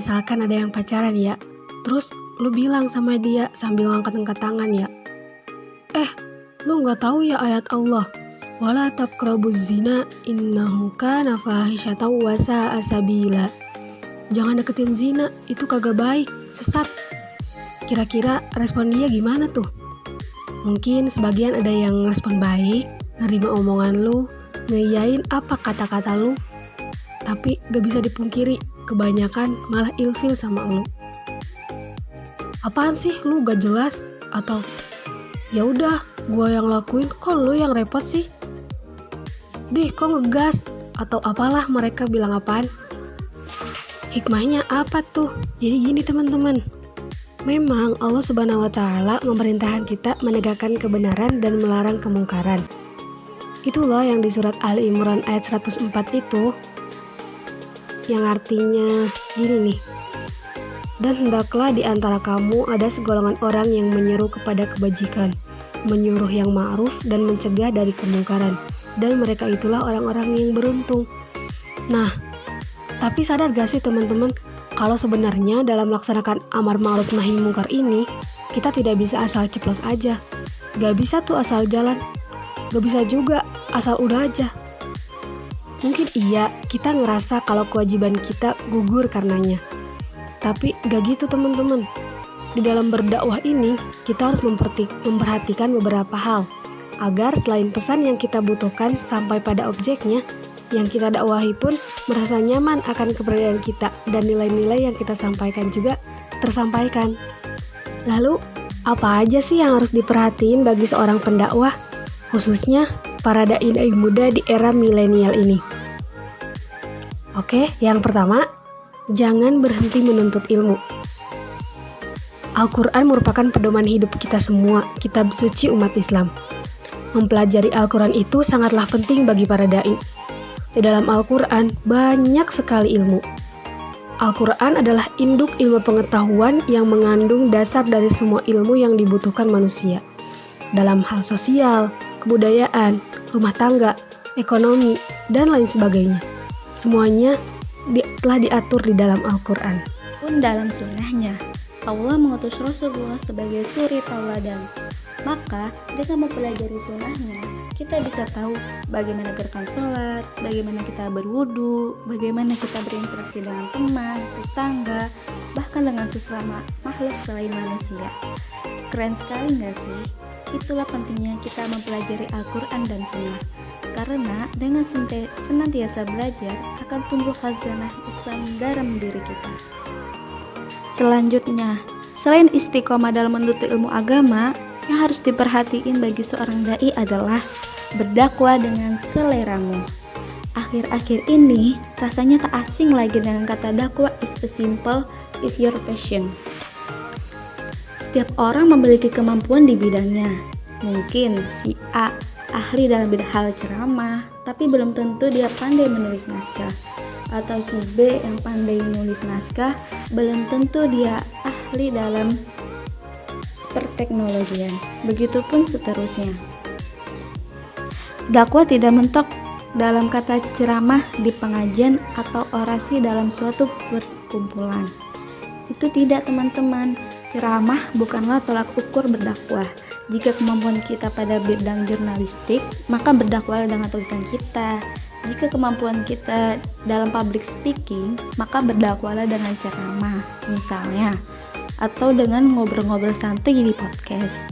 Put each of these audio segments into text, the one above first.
misalkan ada yang pacaran ya, terus lu bilang sama dia sambil ngangkat-ngangkat tangan ya, lu nggak tahu ya ayat Allah, wala taqrabuz zina innahu kana fahisyatan wa sa'a sabila. Jangan deketin zina, itu kagak baik, sesat. Kira-kira respon dia gimana tuh? Mungkin sebagian ada yang respon baik, nerima omongan lu, ngeiyain apa kata-kata lu, tapi gak bisa dipungkiri, kebanyakan malah ilfil sama lu. Apaan sih lu gak jelas? Atau ya udah, gua yang lakuin, kok lu yang repot sih? Dih, kok ngegas? Atau apalah mereka bilang apaan? Hikmahnya apa tuh? Jadi gini teman-teman. Memang Allah Subhanahu wa Ta'ala memerintahkan kita menegakkan kebenaran dan melarang kemungkaran. Itulah yang di surat Ali Imran ayat 104 itu, yang artinya gini nih. Dan hendaklah di antara kamu ada segolongan orang yang menyeru kepada kebajikan, menyuruh yang ma'ruf dan mencegah dari kemungkaran, dan mereka itulah orang-orang yang beruntung. Nah, tapi sadar gak sih teman-teman, kalau sebenarnya dalam melaksanakan amar ma'ruf nahi mungkar ini, kita tidak bisa asal ceplos aja. Gak bisa tuh asal jalan. Gak bisa juga asal udah aja. Mungkin iya, kita ngerasa kalau kewajiban kita gugur karenanya. Tapi gak gitu teman-teman. Di dalam berdakwah ini, kita harus memperhatikan beberapa hal, agar selain pesan yang kita butuhkan sampai pada objeknya, yang kita dakwahi pun merasa nyaman akan keberadaan kita dan nilai-nilai yang kita sampaikan juga tersampaikan. Lalu, apa aja sih yang harus diperhatiin bagi seorang pendakwah, khususnya para dai-dai muda di era milenial ini? Oke, yang pertama, jangan berhenti menuntut ilmu. Al-Quran merupakan pedoman hidup kita semua, kitab suci umat Islam. Mempelajari Al-Quran itu sangatlah penting bagi para dai. Di dalam Al-Quran banyak sekali ilmu. Al-Quran adalah induk ilmu pengetahuan yang mengandung dasar dari semua ilmu yang dibutuhkan manusia. Dalam hal sosial, kebudayaan, rumah tangga, ekonomi, dan lain sebagainya. Semuanya telah diatur di dalam Al-Quran. Pun dalam sunnahnya, Allah mengutus Rasulullah sebagai suri tauladan. Maka dengan mempelajari sunnahnya, kita bisa tahu bagaimana gerakan sholat, bagaimana kita berwudu, bagaimana kita berinteraksi dengan teman, tetangga, bahkan dengan sesama makhluk selain manusia. Keren sekali nggak sih? Itulah pentingnya kita mempelajari Al-Quran dan Sunnah. Karena dengan senantiasa belajar akan tumbuh khazanah Islam dalam diri kita. Selanjutnya, selain istiqomah dalam menuntut ilmu agama, yang harus diperhatiin bagi seorang dai adalah berdakwah dengan seleramu. Akhir-akhir ini rasanya tak asing lagi dengan kata dakwah is a simple is your passion. Setiap orang memiliki kemampuan di bidangnya. Mungkin si A ahli dalam bidang hal ceramah, tapi belum tentu dia pandai menulis naskah. Atau si B yang pandai menulis naskah, belum tentu dia ahli dalam perteknologian. Begitupun seterusnya. Dakwah tidak mentok dalam kata ceramah di pengajian atau orasi dalam suatu perkumpulan. Itu tidak teman-teman. Ceramah bukanlah tolak ukur berdakwah. Jika kemampuan kita pada bidang jurnalistik, maka berdakwahlah dengan tulisan kita. Jika kemampuan kita dalam public speaking, maka berdakwahlah dengan ceramah, misalnya, atau dengan ngobrol-ngobrol santai di podcast.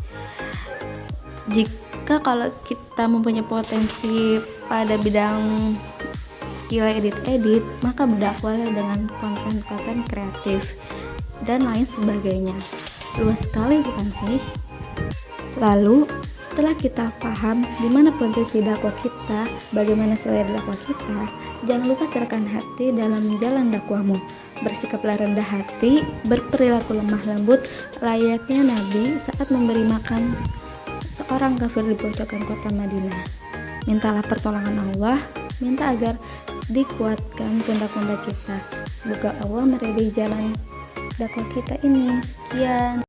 Jika kalau kita mempunyai potensi pada bidang skill edit, maka berdakwahlah dengan konten-konten kreatif dan lain sebagainya. Luas sekali bukan sih? Lalu setelah kita paham di mana potensi dakwah kita, bagaimana selera dakwah kita, jangan lupa serahkan hati dalam jalan dakwahmu. Bersikaplah rendah hati, berperilaku lemah lembut layaknya Nabi saat memberi makan seorang kafir di pojokan kota Madinah. Mintalah pertolongan Allah, minta agar dikuatkan pundak-pundak kita. Semoga Allah meridai jalan dakwah kita ini. Sekian.